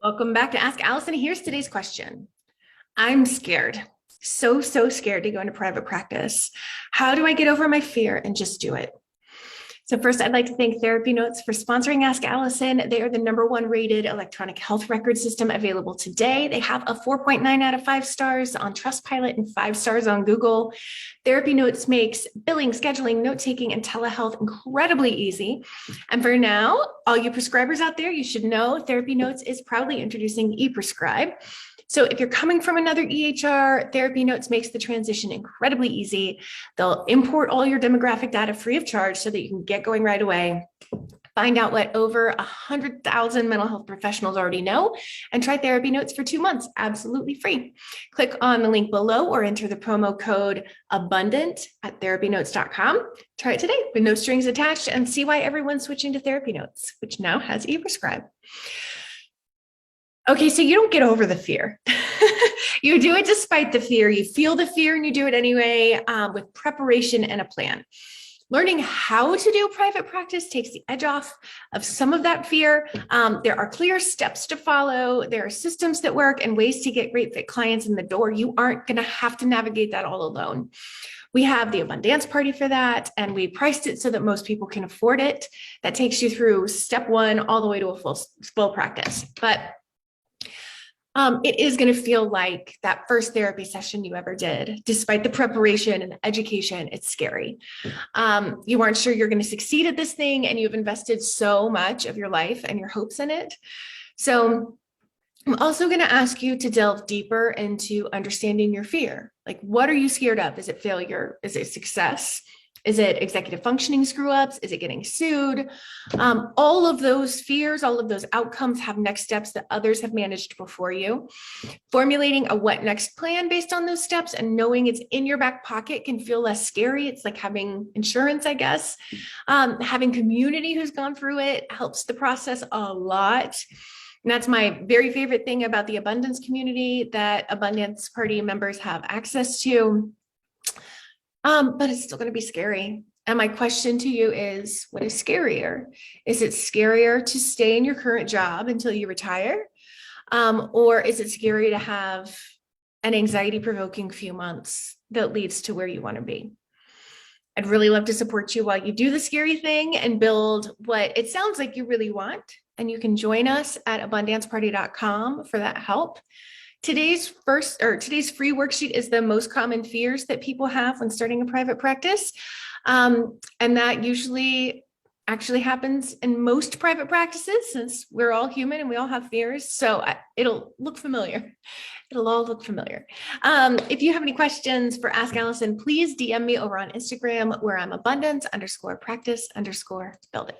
Welcome back to Ask Allison. Here's today's question. I'm scared, so scared to go into private practice. How do I get over my fear and just do it? So first, I'd like to thank TherapyNotes for sponsoring Ask Allison. They are the #1 rated electronic health record system available today. They have a 4.9 out of 5 stars on Trustpilot and 5 stars on Google. TherapyNotes makes billing, scheduling, note-taking, and telehealth incredibly easy. And for now, all you prescribers out there, you should know TherapyNotes is proudly introducing ePrescribe. So if you're coming from another EHR, TherapyNotes makes the transition incredibly easy. They'll import all your demographic data free of charge so that you can get going right away. Find out what over 100,000 mental health professionals already know and try TherapyNotes for 2 months, absolutely free. Click on the link below or enter the promo code ABUNDANT at therapynotes.com. Try it today with no strings attached and see why everyone's switching to TherapyNotes, which now has ePrescribe. Okay, so you don't get over the fear. You do it despite the fear. You feel the fear and you do it anyway with preparation and a plan. Learning how to do private practice takes the edge off of some of that fear. There are clear steps to follow. There are systems that work and ways to get great fit clients in the door. You aren't going to have to navigate that all alone. We have the Abundance Party for that, and we priced it so that most people can afford it. That takes you through step 1 all the way to a full practice. But it is going to feel like that first therapy session you ever did. Despite the preparation and the education, it's scary. You aren't sure you're going to succeed at this thing, and you've invested so much of your life and your hopes in it. So I'm also going to ask you to delve deeper into understanding your fear. Like, what are you scared of? Is it failure? Is it success? Is it executive functioning screw-ups? Is it getting sued? All of those fears, all of those outcomes have next steps that others have managed before you. Formulating a what next plan based on those steps and knowing it's in your back pocket can feel less scary. It's like having insurance, I guess. Having community who's gone through it helps the process a lot. And that's my very favorite thing about the Abundance community that Abundance Party members have access to. But it's still going to be scary. And my question to you is, what is scarier? Is it scarier to stay in your current job until you retire? Or is it scary to have an anxiety-provoking few months that leads to where you want to be? I'd really love to support you while you do the scary thing and build what it sounds like you really want. And you can join us at abundanceparty.com for that help. Today's free worksheet is the most common fears that people have when starting a private practice. And that usually actually happens in most private practices since we're all human and we all have fears. So it'll look familiar. It'll all look familiar. If you have any questions for Ask Allison, please DM me over on Instagram where I'm abundance_practice_building.